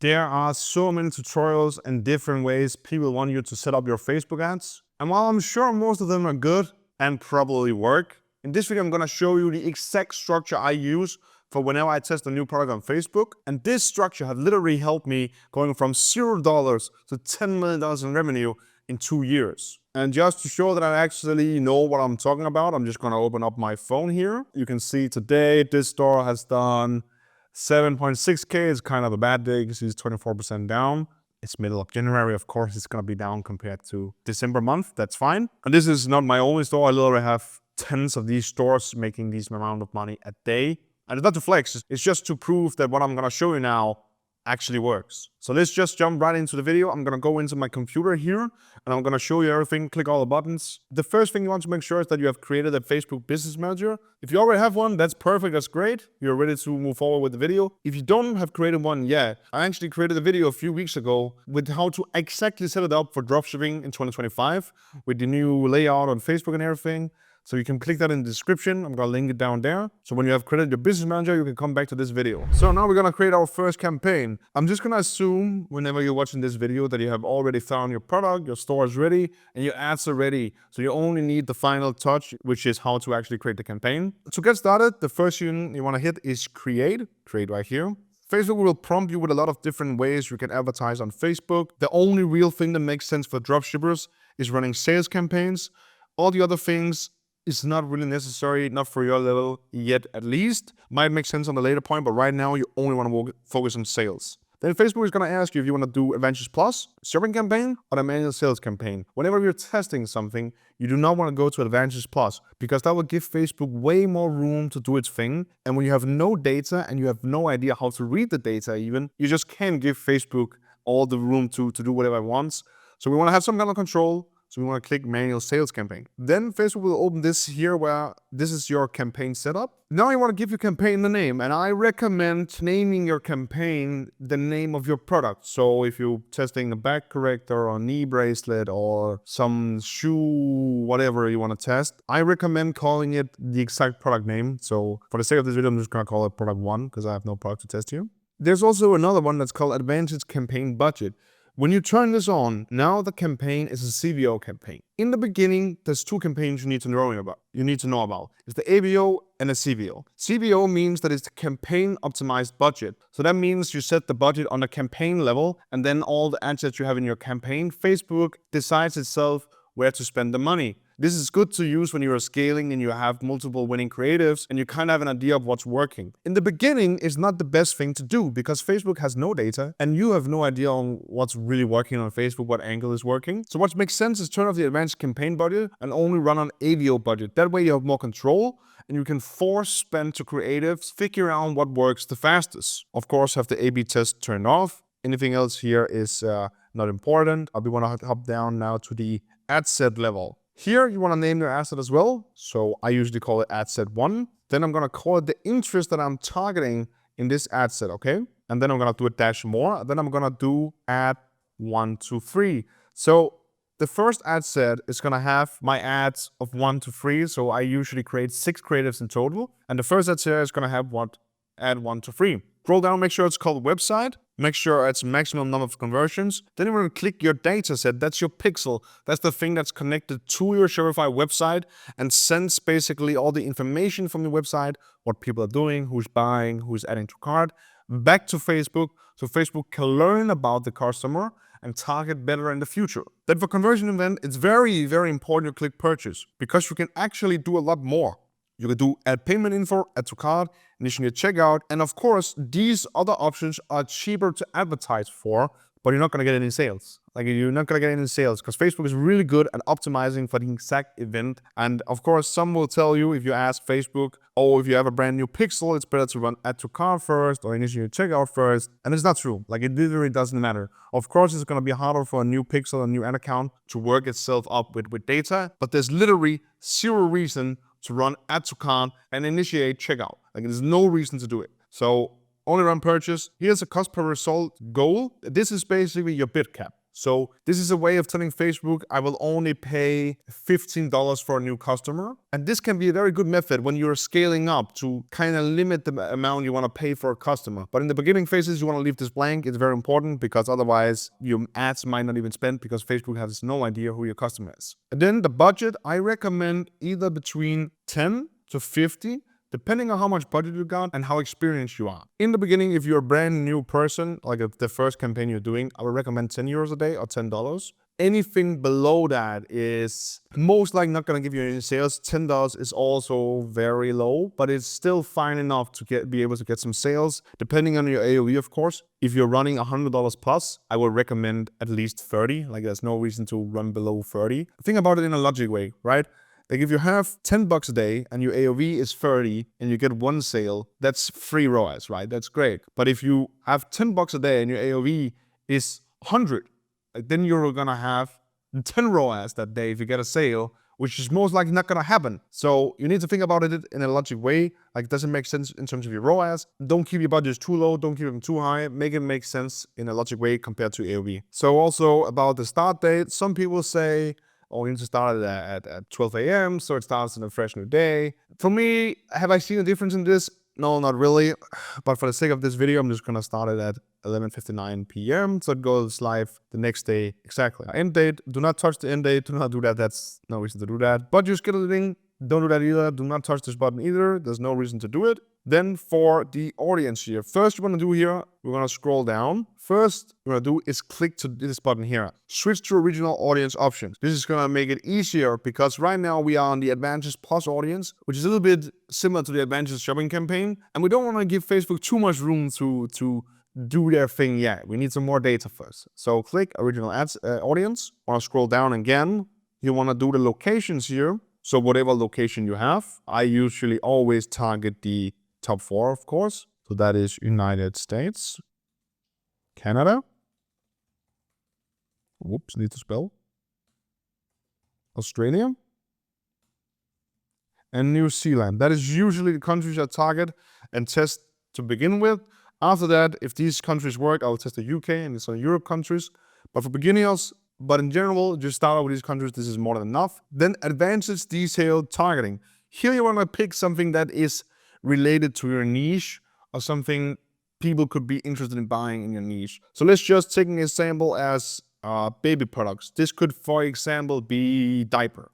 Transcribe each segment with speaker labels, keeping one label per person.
Speaker 1: There are so many tutorials and different ways people want you to set up your Facebook ads. And while I'm sure most of them are good and probably work, in this video I'm gonna show you the exact structure I use for whenever I test a new product on Facebook. And this structure has literally helped me going from $0 to $10 million in revenue in 2 years. And just to show that I actually know what I'm talking about, I'm just gonna open up my phone here. You can see today this store has done 7.6K. Is kind of a bad day because it's 24% down. It's middle of January, of course it's gonna be down compared to December month. That's fine. And this is not my only store. I literally have tens of these stores making this amount of money a day. And it's not to flex, it's just to prove that what I'm gonna show you now actually works. So let's just jump right into the video. I'm gonna go into my computer here and I'm gonna show you everything, click all the buttons. The first thing you want to make sure is that you have created a Facebook Business Manager. If you already have one, that's perfect, that's great. You're ready to move forward with the video. If you don't have created one yet, I actually created a video a few weeks ago with how to exactly set it up for dropshipping in 2025 with the new layout on Facebook and everything. So you can click that in the description. I'm gonna link it down there. So when you have created your business manager, you can come back to this video. So now we're gonna create our first campaign. I'm just gonna assume whenever you're watching this video that you have already found your product, your store is ready, and your ads are ready. So you only need the final touch, which is how to actually create the campaign. To get started, the first thing you wanna hit is create right here. Facebook will prompt you with a lot of different ways you can advertise on Facebook. The only real thing that makes sense for dropshippers is running sales campaigns. All the other things is not really necessary, not for your level yet at least. Might make sense on a later point, but right now you only want to focus on sales. Then Facebook is going to ask you if you want to do Advantage Plus, shopping campaign, or the manual sales campaign. Whenever you're testing something, you do not want to go to Advantage Plus because that will give Facebook way more room to do its thing. And when you have no data and you have no idea how to read the data even, you just can't give Facebook all the room to do whatever it wants. So we want to have some kind of control. So we want to click manual sales campaign. Then Facebook will open this here where this is your campaign setup. Now you want to give your campaign the name, and I recommend naming your campaign the name of your product. So if you're testing a back corrector or a knee bracelet or some shoe, whatever you want to test, I recommend calling it the exact product name. So for the sake of this video, I'm just going to call it product 1 because I have no product to test here. There's also another one that's called Advantage Campaign Budget. When you turn this on, now the campaign is a CBO campaign. In the beginning, there's 2 campaigns you need to know about. It's the ABO and a CBO. CBO means that it's the campaign optimized budget. So that means you set the budget on the campaign level, and then all the ads that you have in your campaign, Facebook decides itself where to spend the money. This is good to use when you are scaling and you have multiple winning creatives and you kind of have an idea of what's working. In the beginning, it's not the best thing to do because Facebook has no data and you have no idea on what's really working on Facebook, what angle is working. So what makes sense is turn off the advanced campaign budget and only run on AVO budget. That way you have more control and you can force spend to creatives, figure out what works the fastest. Of course, have the A/B test turned off. Anything else here is not important. We want to hop down now to the ad set level. Here, you want to name your asset as well. So I usually call it ad set 1. Then I'm going to call it the interest that I'm targeting in this ad set, okay? And then I'm going to do a dash more. Then I'm going to do ad 1 to 3. So the first ad set is going to have my ads of 1 to 3. So I usually create 6 creatives in total. And the first ad set is going to have ad 1 to 3. Scroll down, make sure it's called website. Make sure it's maximum number of conversions. Then you're going to click your data set. That's your pixel. That's the thing that's connected to your Shopify website and sends basically all the information from the website, what people are doing, who's buying, who's adding to cart, back to Facebook. So Facebook can learn about the customer and target better in the future. Then for conversion event, it's very, very important you click purchase because you can actually do a lot more. You can do add payment info, add to cart, initiate checkout, and of course, these other options are cheaper to advertise for, but you're not gonna get any sales. You're not gonna get any sales because Facebook is really good at optimizing for the exact event. And of course, some will tell you if you ask Facebook, oh, if you have a brand new pixel, it's better to run add to cart first or initiate checkout first. And it's not true. It literally doesn't matter. Of course, it's gonna be harder for a new pixel, a new ad account to work itself up with data, but there's literally 0 reason to run add to cart and initiate checkout. There's no reason to do it. So only run purchase. Here's a cost per result goal. This is basically your bid cap. So this is a way of telling Facebook, I will only pay $15 for a new customer. And this can be a very good method when you're scaling up to kind of limit the amount you want to pay for a customer. But in the beginning phases, you want to leave this blank. It's very important because otherwise your ads might not even spend because Facebook has no idea who your customer is. And then the budget, I recommend either between 10 to 50, depending on how much budget you got and how experienced you are. In the beginning, if you're a brand new person, like the first campaign you're doing, I would recommend 10 euros a day or $10. Anything below that is most likely not going to give you any sales. $10 is also very low, but it's still fine enough to be able to get some sales, depending on your AOV, of course. If you're running $100 plus, I would recommend at least 30. Like there's no reason to run below 30. Think about it in a logic way, right? Like if you have 10 bucks a day and your AOV is 30 and you get one sale, that's free ROAS, right? That's great. But if you have 10 bucks a day and your AOV is 100, like then you're gonna have 10 ROAS that day if you get a sale, which is most likely not gonna happen. So you need to think about it in a logic way. Like it doesn't make sense in terms of your ROAS. Don't keep your budgets too low, don't keep them too high. Make it make sense in a logic way compared to AOV. So also about the start date, some people say, oh, you need to start it at 12 a.m. so it starts in a fresh new day. For me, have I seen a difference in this? No, not really. But for the sake of this video, I'm just gonna start it at 11:59 p.m. so it goes live the next day exactly. End date, do not touch the end date, do not do that. That's no reason to do that. But just get a link. Don't do that either. Do not touch this button either. There's no reason to do it. Then for the audience here, first we're gonna do here, we're gonna scroll down. First we're gonna do is click to this button here. Switch to original audience options. This is gonna make it easier because right now we are on the Advantage Plus audience, which is a little bit similar to the Advantage shopping campaign. And we don't wanna give Facebook too much room to do their thing yet. We need some more data first. So click original ads audience. Wanna scroll down again. You wanna do the locations here. So whatever location you have, I usually always target the top 4, of course. So that is United States, Canada. Whoops, need to spell. Australia. And New Zealand. That is usually the countries I target and test to begin with. After that, if these countries work, I will test the UK and some Europe countries. But for beginners, but in general, just start out with these countries. This is more than enough. Then advanced detailed targeting. Here you want to pick something that is related to your niche or something people could be interested in buying in your niche. So let's just take an example as baby products. This could, for example, be diaper.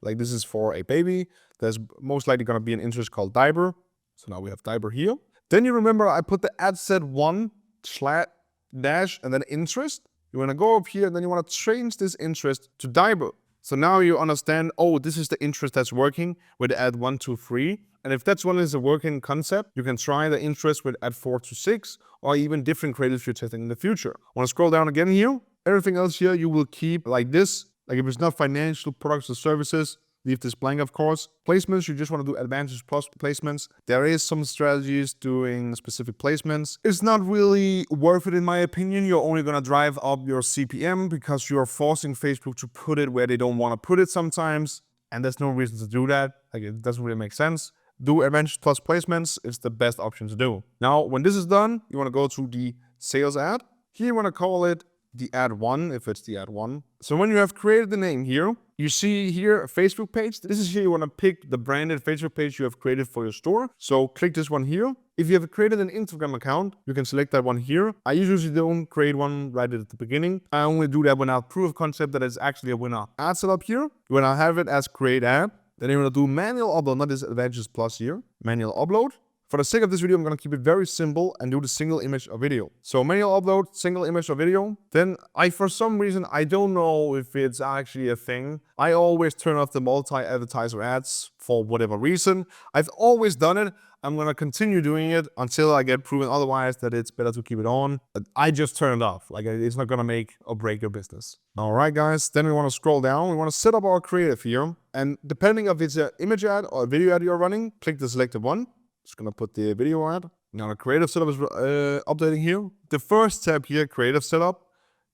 Speaker 1: Like this is for a baby. There's most likely going to be an interest called diaper. So now we have diaper here. Then you remember I put the ad set 1 / and then interest. You want to go up here and then you want to change this interest to diaper. So now you understand, oh, this is the interest that's working with ad 1 to 3. And if that's one is a working concept, you can try the interest with ad 4 to 6 or even different creatives you're testing in the future. Want to scroll down again here? Everything else here you will keep like this. Like if it's not financial products or services, leave this blank, of course. Placements, you just want to do Advantage Plus placements. There is some strategies doing specific placements. It's not really worth it in my opinion. You're only going to drive up your CPM because you're forcing Facebook to put it where they don't want to put it sometimes. And there's no reason to do that. Like it doesn't really make sense. Do Advantage Plus placements. It's the best option to do. Now, when this is done, you want to go to the sales ad. Here you want to call it the ad 1, if it's the ad 1. So when you have created the name here, you see here a Facebook page. This is here you want to pick the branded Facebook page you have created for your store. So click this one here. If you have created an Instagram account, you can select that one here. I usually don't create one right at the beginning. I only do that when I have proof of concept that is actually a winner. Ad setup here. When I have it as create ad, then you're going to do manual upload, not this Advantage Plus here. Manual upload. For the sake of this video, I'm going to keep it very simple and do the single image or video. So manual upload, single image or video. Then for some reason, I don't know if it's actually a thing. I always turn off the multi-advertiser ads for whatever reason. I've always done it. I'm going to continue doing it until I get proven otherwise that it's better to keep it on. I just turn it off. Like it's not going to make or break your business. All right, guys. Then we want to scroll down. We want to set up our creative here. And depending if it's an image ad or a video ad you're running, click the selected one. Just gonna put the video ad. Now the creative setup is updating here. The first tab here, creative setup,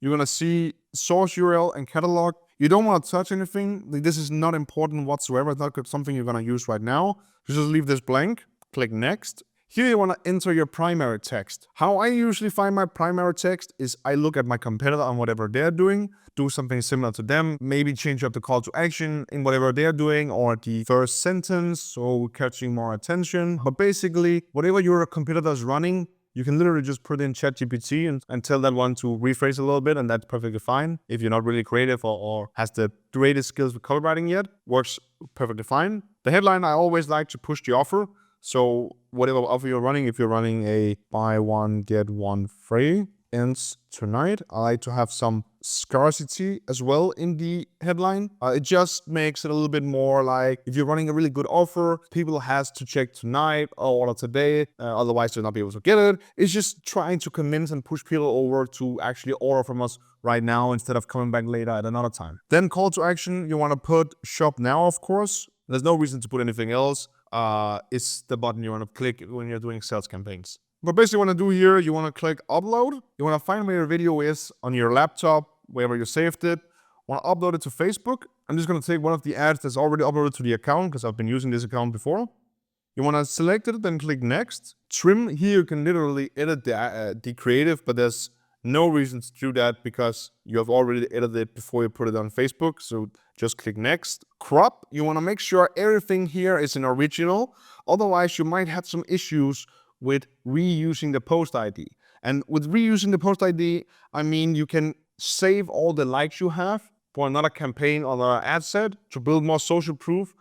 Speaker 1: you're gonna see source URL and catalog. You don't want to touch anything. Like, this is not important whatsoever. It's not something you're gonna use right now. Just leave this blank. Click next. Here you want to enter your primary text. How I usually find my primary text is I look at my competitor on whatever they're doing, do something similar to them, maybe change up the call to action in whatever they're doing or the first sentence, so catching more attention. But basically, whatever your competitor is running, you can literally just put in ChatGPT and tell that one to rephrase a little bit, and that's perfectly fine. If you're not really creative or has the greatest skills with copywriting yet, works perfectly fine. The headline, I always like to push the offer. So whatever offer you're running, if you're running a buy one, get one free, ends tonight, I like to have some scarcity as well in the headline. It just makes it a little bit more like if you're running a really good offer, people has to check tonight or order today, otherwise they'll not be able to get it. It's just trying to convince and push people over to actually order from us right now instead of coming back later at another time. Then call to action, you want to put shop now, of course. There's no reason to put anything else. It's the button you want to click when you're doing sales campaigns. But basically what you want to do here, you want to click upload. You want to find where your video is on your laptop, wherever you saved it. Want to upload it to Facebook. I'm just going to take one of the ads that's already uploaded to the account because I've been using this account before. You want to select it, then click next. Trim, here you can literally edit the creative, but there's no reason to do that because you have already edited it before you put it on Facebook. So just click next. Crop, you want to make sure everything here is in original. Otherwise, you might have some issues with reusing the post ID. And with reusing the post ID, I mean you can save all the likes you have for another campaign or another ad set to build more social proof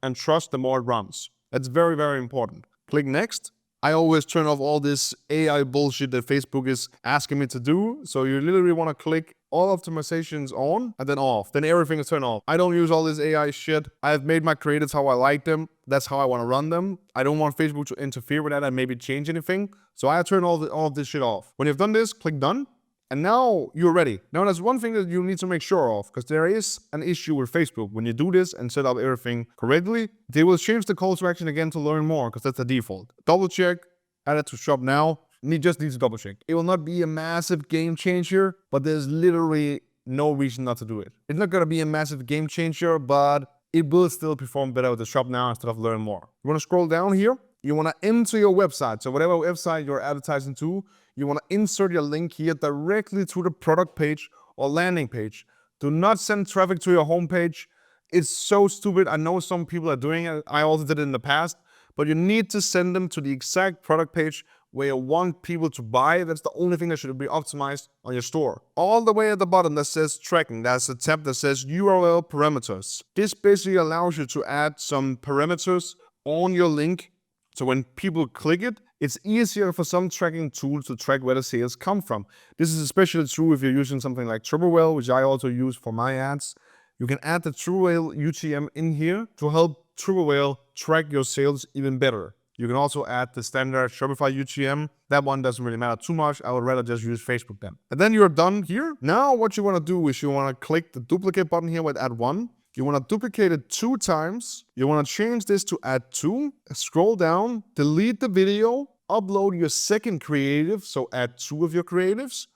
Speaker 1: and trust the more it runs. That's very, very important. Click next. I always turn off all this AI bullshit that Facebook is asking me to do. So you literally want to click all optimizations on and then off. Then everything is turned off. I don't use all this AI shit. I've made my creatives how I like them. That's how I want to run them. I don't want Facebook to interfere with that and maybe change anything. So I turn all of this shit off. When you've done this, click done. And now you're ready. Now there's one thing that you need to make sure of, because there is an issue with Facebook. When you do this and set up everything correctly, they will change the call to action again to learn more, because that's the default. Double check, add it to shop now. Just needs to double check. It will not be a massive game changer, but there's literally no reason not to do it. It's not gonna be a massive game changer, but it will still perform better with the shop now instead of learn more. You wanna scroll down here. You wanna enter your website. So whatever website you're advertising to, you want to insert your link here directly to the product page or landing page. Do not send traffic to your homepage. It's so stupid. I know some people are doing it. I also did it in the past. But you need to send them to the exact product page where you want people to buy. That's the only thing that should be optimized on your store. All the way at the bottom that says tracking, there's a tab that says URL parameters. This basically allows you to add some parameters on your link. So when people click it, it's easier for some tracking tools to track where the sales come from. This is especially true if you're using something like TrueWhale, which I also use for my ads. You can add the TrueWhale UTM in here to help TrueWhale track your sales even better. You can also add the standard Shopify UTM. That one doesn't really matter too much. I would rather just use Facebook then. And then you're done here. Now what you want to do is you want to click the duplicate button here with add one. You want to duplicate it 2 times. You want to change this to add 2. Scroll down, delete the video, upload your second creative. So add 2 of your creatives.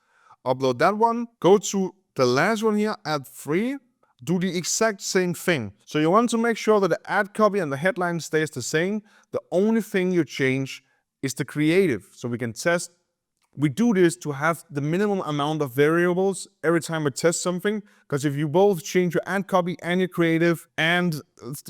Speaker 1: Upload that one. Go to the last one here, add 3. Do the exact same thing. So you want to make sure that the ad copy and the headline stays the same. The only thing you change is the creative. So we can test. We do this to have the minimum amount of variables every time we test something. Because if you both change your ad copy and your creative and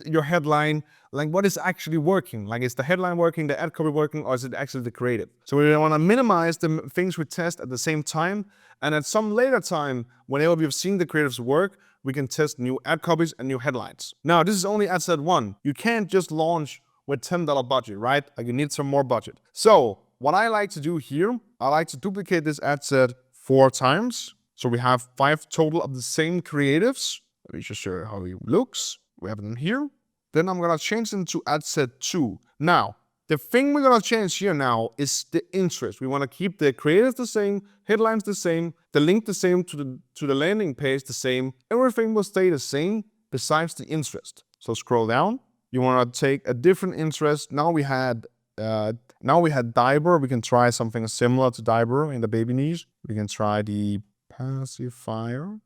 Speaker 1: your headline, like what is actually working? Like is the headline working, the ad copy working, or is it actually the creative? So we want to minimize the things we test at the same time. And at some later time, whenever we've seen the creatives work, we can test new ad copies and new headlines. Now, this is only ad set 1. You can't just launch with $10 budget, right? Like you need some more budget. So what I like to do here, I like to duplicate this ad set 4 times. So we have 5 total of the same creatives. Let me just show you how it looks. We have them here. Then I'm gonna change them to ad set 2. Now, the thing we're gonna change here now is the interest. We wanna keep the creatives the same, headlines the same, the link the same to the landing page the same. Everything will stay the same besides the interest. So scroll down. You wanna take a different interest. Now we had diaper. We can try something similar to diaper in the baby niche. We can try the pacifier.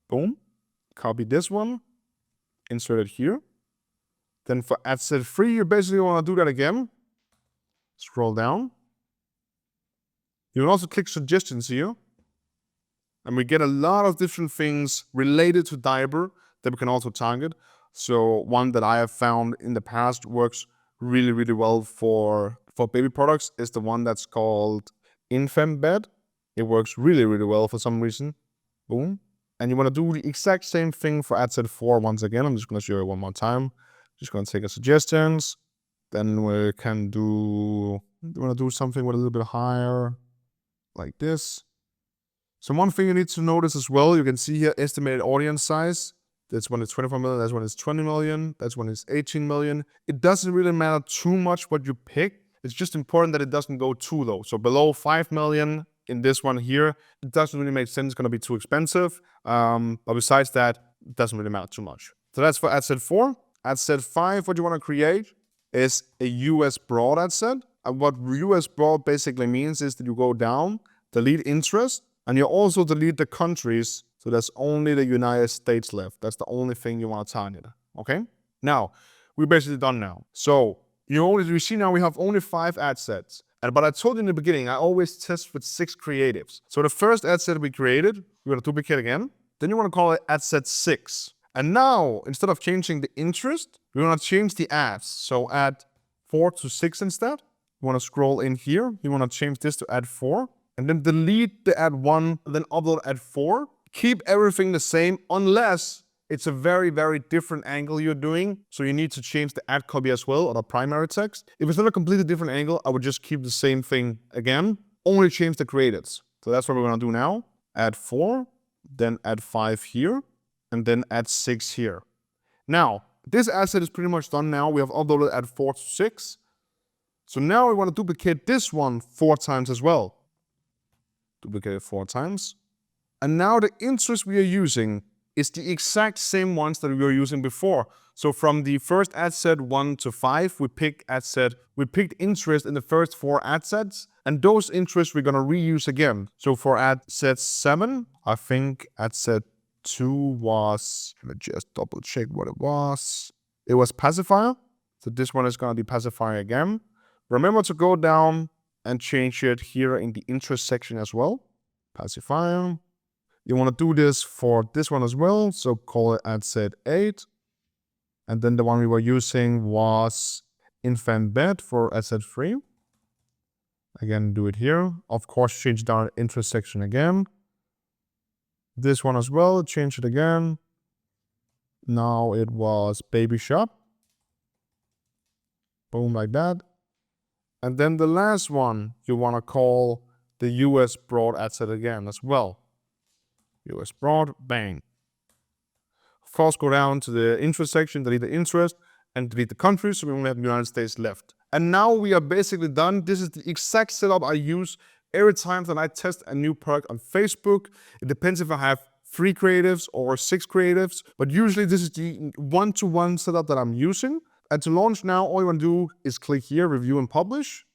Speaker 1: Boom. Copy this one. Insert it here. Then for ad set 3, you basically want to do that again. Scroll down. You can also click suggestions here. And we get a lot of different things related to diaper that we can also target. So one that I have found in the past works really, really well for baby products is the one that's called Infant Bed. It works really, really well for some reason. Boom. And you want to do the exact same thing for ad set 4 once again. I'm just going to show you one more time. Just going to take a suggestions. Then we can do, we want to do something with a little bit higher, like this. So one thing you need to notice as well, you can see here estimated audience size. That's when it's 24 million, that's when it's 20 million, that's when it's 18 million. It doesn't really matter too much what you pick. It's just important that it doesn't go too low. So below 5 million in this one here, it doesn't really make sense. It's going to be too expensive. But besides that, it doesn't really matter too much. So that's for ad set 4. Ad set 5, what you want to create is a US broad ad set. And what US broad basically means is that you go down, delete interest, and you also delete the countries. So there's only the United States left. That's the only thing you want to target. Okay? Now, we're basically done now. So you see now we have only 5 ad sets. But I told you in the beginning, I always test with 6 creatives. So the first ad set we created, we're going to duplicate again. Then you want to call it ad set 6. And now, instead of changing the interest, we want to change the ads. So add 4 to 6 instead. You want to scroll in here. You want to change this to ad 4. And then delete the ad 1, and then upload ad 4. Keep everything the same unless it's a very, very different angle you're doing. So you need to change the ad copy as well, or the primary text. If it's not a completely different angle, I would just keep the same thing again. Only change the creatives. So that's what we're going to do now. Ad 4, then ad 5 here, and then ad 6 here. Now, this ad set is pretty much done now. We have uploaded ad 4 to 6. So now we want to duplicate this one 4 times as well. Duplicate it 4 times. And now the interest we are using is the exact same ones that we were using before. So from the first ad set 1 to 5, we picked interest in the first 4 ad sets, and those interests we're gonna reuse again. So for ad set 7, I think ad set 2 was, let me just double check what it was. It was pacifier. So this one is gonna be pacifier again. Remember to go down and change it here in the interest section as well. Pacifier. You want to do this for this one as well. So call it ad set 8. And then the one we were using was infant bed for ad set 3. Again, do it here. Of course, change down interest section again. This one as well, change it again. Now it was baby shop. Boom, like that. And then the last one, you want to call the US broad ad set again as well. US broad, bang. First go down to the interest section, delete the interest, and delete the countries, so we only have the United States left. And now we are basically done. This is the exact setup I use every time that I test a new product on Facebook. It depends if I have 3 creatives or 6 creatives, but usually this is the one-to-one setup that I'm using. And to launch now, all you want to do is click here, review and publish.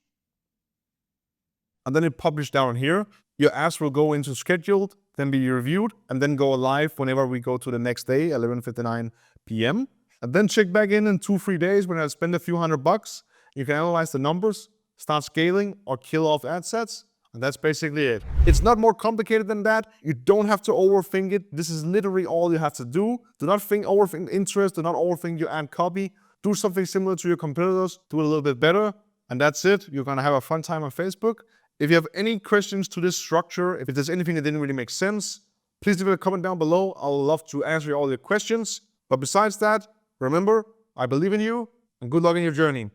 Speaker 1: And then it published down here. Your ads will go into scheduled, then be reviewed, and then go live whenever we go to the next day, 11:59 p.m. And then check back in 2-3 days when I spend a few $100. You can analyze the numbers, start scaling, or kill off ad sets. And that's basically it. It's not more complicated than that. You don't have to overthink it. This is literally all you have to do. Do not overthink interest. Do not overthink your ad copy. Do something similar to your competitors. Do it a little bit better. And that's it. You're going to have a fun time on Facebook. If you have any questions to this structure, if there's anything that didn't really make sense, please leave a comment down below. I'll love to answer all your questions. But besides that, remember, I believe in you, and good luck in your journey.